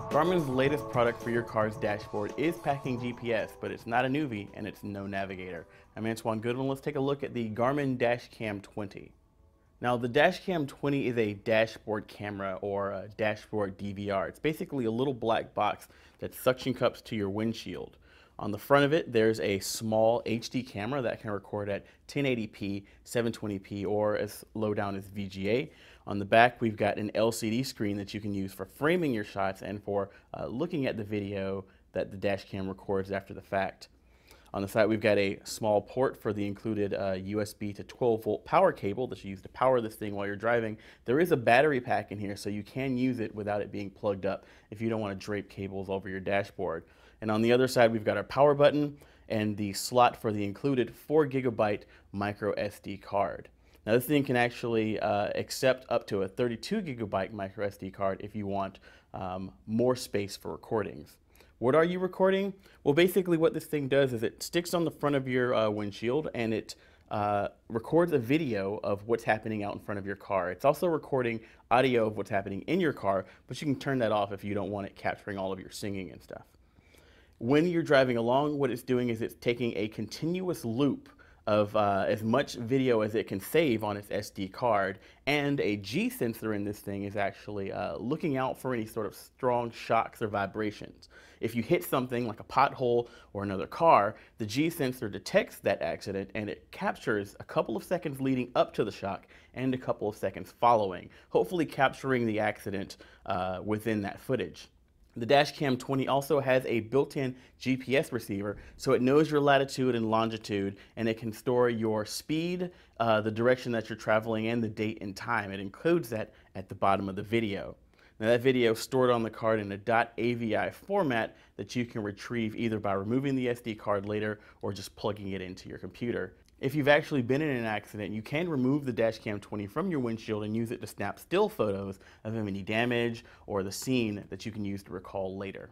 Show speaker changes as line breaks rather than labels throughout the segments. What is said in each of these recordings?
Garmin's latest product for your car's dashboard is packing GPS, but it's not a newbie and it's no navigator. I'm Antoine Goodwin. Let's take a look at the Garmin Dash Cam 20. Now, the Dash Cam 20 is a dashboard camera or a dashboard DVR. It's basically a little black box that suction cups to your windshield. On the front of it, there's a small HD camera that can record at 1080p, 720p, or as low down as VGA. On the back, we've got an LCD screen that you can use for framing your shots and for looking at the video that the dash cam records after the fact. On the side, we've got a small port for the included USB to 12-volt power cable that you use to power this thing while you're driving. There is a battery pack in here, so you can use it without it being plugged up if you don't want to drape cables over your dashboard. And on the other side, we've got our power button and the slot for the included 4GB micro SD card. Now, this thing can actually accept up to a 32GB micro SD card if you want more space for recordings. What are you recording? Well, basically what this thing does is it sticks on the front of your windshield and it records a video of what's happening out in front of your car. It's also recording audio of what's happening in your car, but you can turn that off if you don't want it capturing all of your singing and stuff. When you're driving along, what it's doing is it's taking a continuous loop of as much video as it can save on its SD card, and a G sensor in this thing is actually looking out for any sort of strong shocks or vibrations. If you hit something like a pothole or another car, the G sensor detects that accident and it captures a couple of seconds leading up to the shock and a couple of seconds following, hopefully capturing the accident within that footage. The Dash Cam 20 also has a built-in GPS receiver, so it knows your latitude and longitude, and it can store your speed, the direction that you're traveling, and the date and time. It includes that at the bottom of the video. Now, that video is stored on the card in a .avi format that you can retrieve either by removing the SD card later or just plugging it into your computer. If you've actually been in an accident, you can remove the Dash Cam 20 from your windshield and use it to snap still photos of any damage or the scene that you can use to recall later.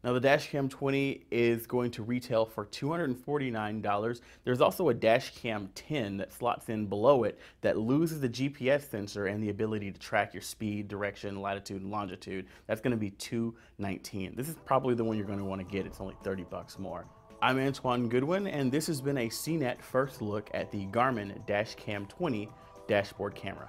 Now, the Dash Cam 20 is going to retail for $249. There's also a Dash Cam 10 that slots in below it that loses the GPS sensor and the ability to track your speed, direction, latitude, and longitude. That's going to be $219. This is probably the one you're going to want to get. It's only 30 bucks more. I'm Antoine Goodwin, and this has been a CNET first look at the Garmin Dash Cam 20 dashboard camera.